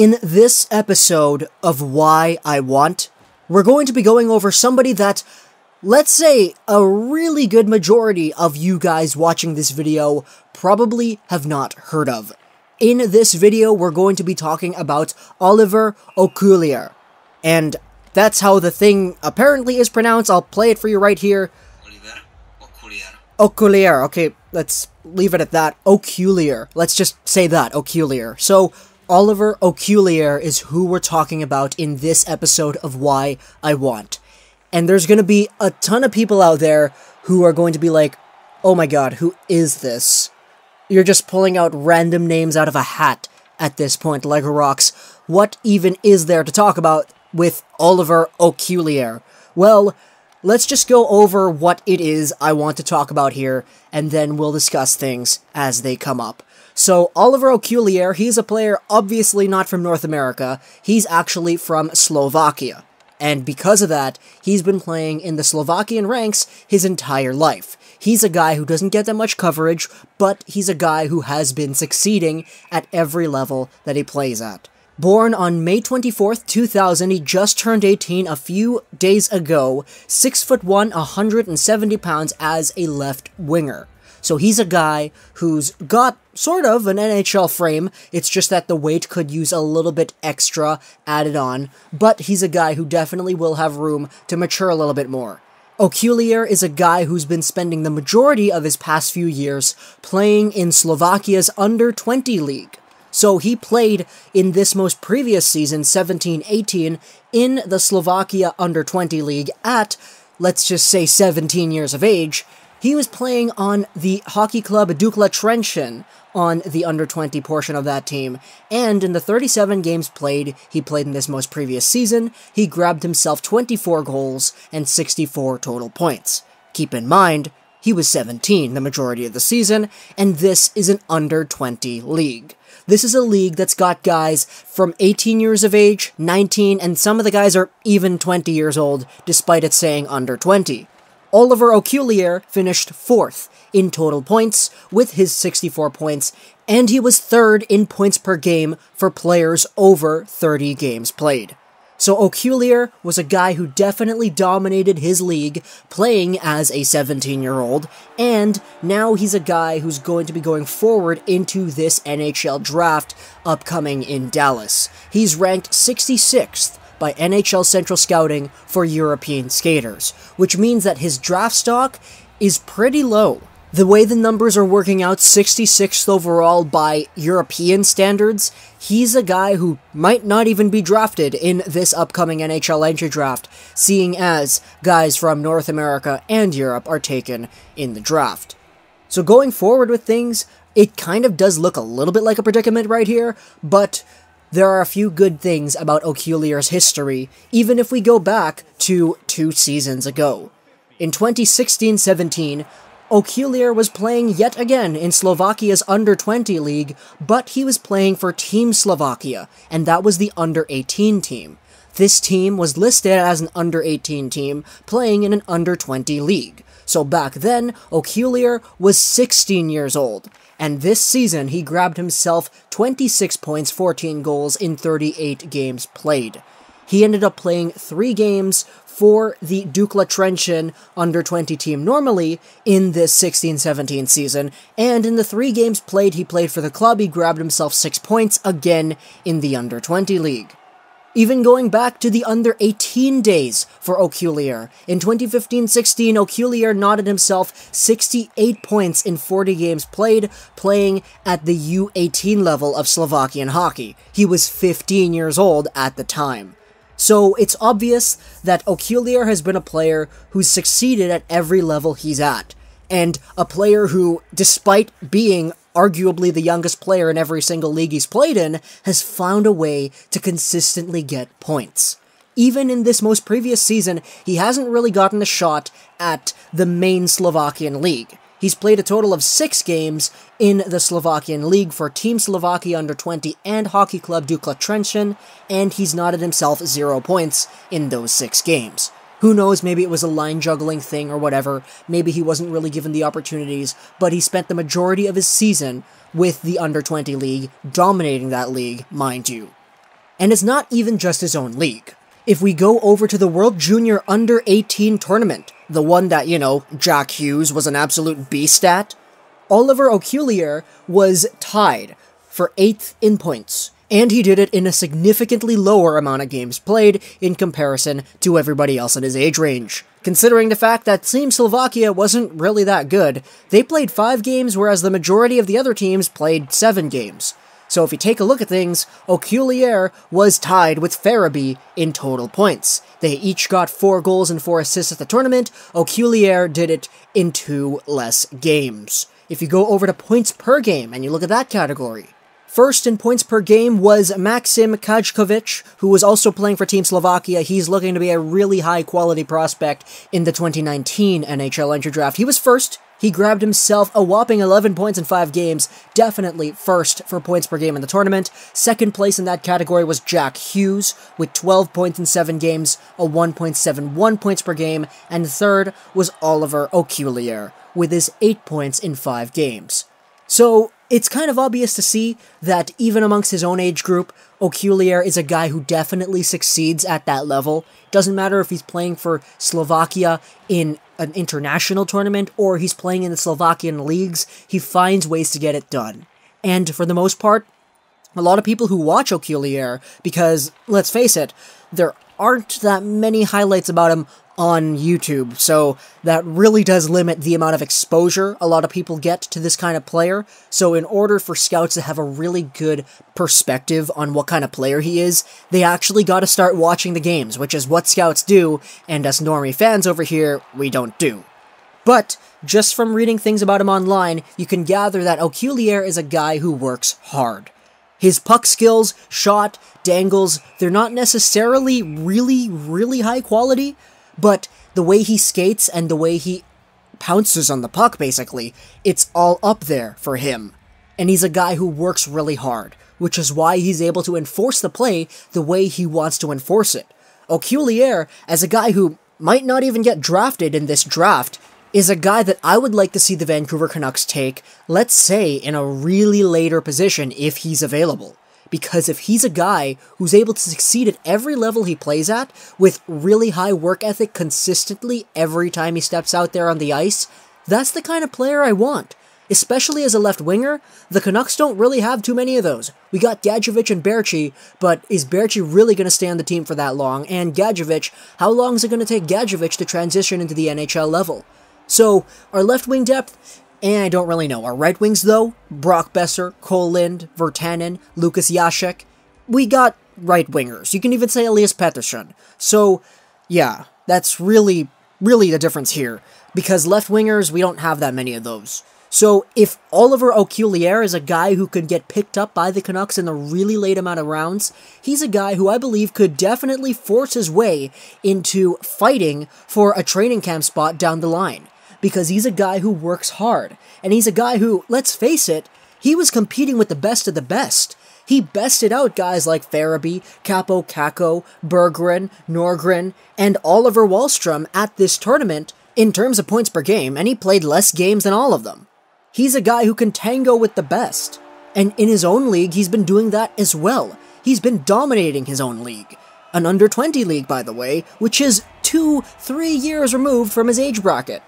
In this episode of Why I Want, we're going to be going over somebody that, let's say, a really good majority of you guys watching this video probably have not heard of. In this video, we're going to be talking about Oliver Okuliar, and that's how the thing apparently is pronounced. I'll play it for you right here. Oliver Okuliar. Okuliar. Okay, let's leave it at that. Okuliar. Let's just say that, Okuliar. So, Oliver Okuliar is who we're talking about in this episode of Why I Want. And there's going to be a ton of people out there who are going to be like, oh my god, who is this? You're just pulling out random names out of a hat at this point, Lego Rocks. What even is there to talk about with Oliver Okuliar? Well, let's just go over what it is I want to talk about here, and then we'll discuss things as they come up. So, Oliver Okuliar, he's a player obviously not from North America. He's actually from Slovakia. And because of that, he's been playing in the Slovakian ranks his entire life. He's a guy who doesn't get that much coverage, but he's a guy who has been succeeding at every level that he plays at. Born on May 24th, 2000, he just turned 18 a few days ago, 6'1", 170 pounds as a left winger. So he's a guy who's got sort of an NHL frame, it's just that the weight could use a little bit extra added on, but he's a guy who definitely will have room to mature a little bit more. Okuliar is a guy who's been spending the majority of his past few years playing in Slovakia's under-20 league. So he played in this most previous season, 17-18, in the Slovakia under-20 league at, let's just say, 17 years of age. He was playing on the hockey club Dukla Trenčín on the under-20 portion of that team, and in the 37 games played, he played in this most previous season, he grabbed himself 24 goals and 64 total points. Keep in mind, he was 17 the majority of the season, and this is an under-20 league. This is a league that's got guys from 18 years of age, 19, and some of the guys are even 20 years old, despite it saying under 20. Oliver Okuliar finished 4th in total points with his 64 points, and he was 3rd in points per game for players over 30 games played. So Okuliar was a guy who definitely dominated his league, playing as a 17-year-old, and now he's a guy who's going to be going forward into this NHL draft upcoming in Dallas. He's ranked 66th by NHL Central Scouting for European skaters, which means that his draft stock is pretty low. The way the numbers are working out, 66th overall by European standards, he's a guy who might not even be drafted in this upcoming NHL Entry Draft, seeing as guys from North America and Europe are taken in the draft. So going forward with things, it kind of does look a little bit like a predicament right here, but there are a few good things about Okuliar's history, even if we go back to 2 seasons ago. In 2016-17, Okuliar was playing yet again in Slovakia's under-20 league, but he was playing for Team Slovakia, and that was the under-18 team. This team was listed as an under-18 team, playing in an under-20 league. So back then, Okuliar was 16 years old. And this season, he grabbed himself 26 points, 14 goals in 38 games played. He ended up playing 3 games for the Dukla Trenčín under-20 team normally in this 16-17 season, and in the 3 games played he played for the club, he grabbed himself 6 points again in the under-20 league. Even going back to the under-18 days for Okuliar. In 2015-16, Okuliar knotted himself 68 points in 40 games played, playing at the U18 level of Slovakian hockey. He was 15 years old at the time. So it's obvious that Okuliar has been a player who's succeeded at every level he's at, and a player who, despite being arguably the youngest player in every single league he's played in, has found a way to consistently get points. Even in this most previous season, he hasn't really gotten a shot at the main Slovakian league. He's played a total of 6 games in the Slovakian league for Team Slovakia under-20 and Hockey Club Dukla Trenčín, and he's knotted himself 0 points in those 6 games. Who knows, maybe it was a line juggling thing or whatever, maybe he wasn't really given the opportunities, but he spent the majority of his season with the under-20 league, dominating that league, mind you. And it's not even just his own league. If we go over to the World Junior Under-18 tournament, the one that, Jack Hughes was an absolute beast at, Oliver Okuliar was tied for 8th in points, and he did it in a significantly lower amount of games played in comparison to everybody else in his age range. Considering the fact that Team Slovakia wasn't really that good, they played 5 games whereas the majority of the other teams played 7 games. So if you take a look at things, Okuliar was tied with Farabee in total points. They each got 4 goals and 4 assists at the tournament. Okuliar did it in 2 less games. If you go over to points per game and you look at that category, first in points per game was Maxim Kajkovic, who was also playing for Team Slovakia. He's looking to be a really high-quality prospect in the 2019 NHL Entry Draft. He was first. He grabbed himself a whopping 11 points in 5 games, definitely first for points per game in the tournament. Second place in that category was Jack Hughes, with 12 points in 7 games, a 1.71 points per game, and third was Oliver Okuliar, with his 8 points in 5 games. So, it's kind of obvious to see that even amongst his own age group, Okuliar is a guy who definitely succeeds at that level. Doesn't matter if he's playing for Slovakia in an international tournament or he's playing in the Slovakian leagues, he finds ways to get it done. And for the most part, a lot of people who watch Okuliar, because, let's face it, there aren't that many highlights about him on YouTube, so that really does limit the amount of exposure a lot of people get to this kind of player. So in order for scouts to have a really good perspective on what kind of player he is, they actually gotta start watching the games, which is what scouts do, and us normie fans over here, we don't do. But, just from reading things about him online, you can gather that Okuliar is a guy who works hard. His puck skills, shot, dangles, they're not necessarily really high quality, but the way he skates and the way he pounces on the puck, basically, it's all up there for him. And he's a guy who works really hard, which is why he's able to enforce the play the way he wants to enforce it. Okuliar, as a guy who might not even get drafted in this draft, is a guy that I would like to see the Vancouver Canucks take, let's say, in a really later position if he's available. Because if he's a guy who's able to succeed at every level he plays at, with really high work ethic consistently every time he steps out there on the ice, that's the kind of player I want. Especially as a left winger, the Canucks don't really have too many of those. We got Gadjevich and Berchi, but is Berchi really going to stay on the team for that long? And Gadjevich, how long is it going to take Gadjevich to transition into the NHL level? So, our left wing depth, I don't really know. Our right wings, though, Brock Besser, Cole Lind, Virtanen, Lucas Jacek, we got right wingers. You can even say Elias Pettersson. So, yeah, that's really the difference here. Because left wingers, we don't have that many of those. So, if Oliver Okuliar is a guy who could get picked up by the Canucks in a really late amount of rounds, he's a guy who I believe could definitely force his way into fighting for a training camp spot down the line. Because he's a guy who works hard, and he's a guy who, let's face it, he was competing with the best of the best. He bested out guys like Farabee, Capo Kakko, Berggren, Norgren, and Oliver Wahlstrom at this tournament in terms of points per game, and he played less games than all of them. He's a guy who can tango with the best, and in his own league, he's been doing that as well. He's been dominating his own league. An under-20 league, by the way, which is 2-3 years removed from his age bracket.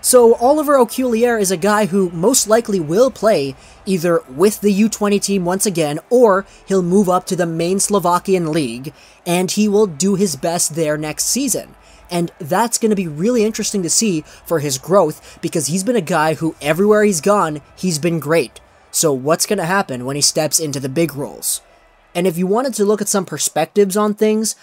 So Oliver Okuliar is a guy who most likely will play either with the U20 team once again, or he'll move up to the main Slovakian league, and he will do his best there next season. And that's going to be really interesting to see for his growth, because he's been a guy who everywhere he's gone, he's been great. So what's going to happen when he steps into the big roles? And if you wanted to look at some perspectives on things,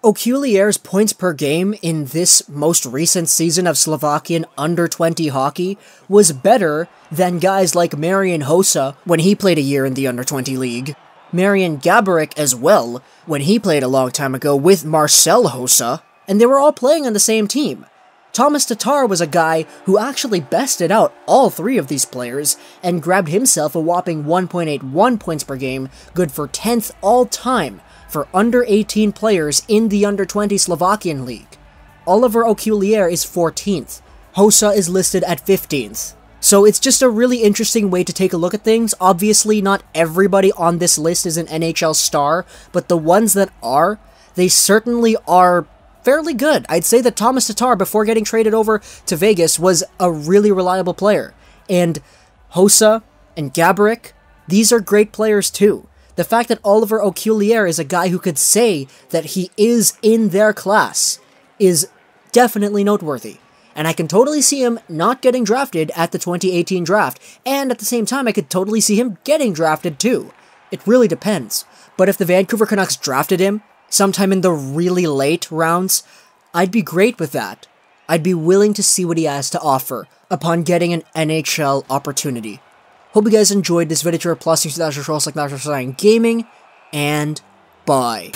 Okuliar's points per game in this most recent season of Slovakian under-20 hockey was better than guys like Marian Hossa when he played a year in the under-20 league, Marian Gaborik as well when he played a long time ago with Marcel Hossa, and they were all playing on the same team. Thomas Tatar was a guy who actually bested out all 3 of these players and grabbed himself a whopping 1.81 points per game, good for 10th all-time for under-18 players in the under-20 Slovakian league. Oliver Okuliar is 14th. Hossa is listed at 15th. So it's just a really interesting way to take a look at things. Obviously, not everybody on this list is an NHL star, but the ones that are, they certainly are fairly good. I'd say that Thomas Tatar, before getting traded over to Vegas, was a really reliable player. And Hossa and Gaborik, these are great players too. The fact that Oliver Okuliar is a guy who could say that he is in their class is definitely noteworthy. And I can totally see him not getting drafted at the 2018 draft, and at the same time I could totally see him getting drafted too. It really depends. But if the Vancouver Canucks drafted him sometime in the really late rounds, I'd be great with that. I'd be willing to see what he has to offer upon getting an NHL opportunity. Hope you guys enjoyed this video. Plus, use that gaming, and bye.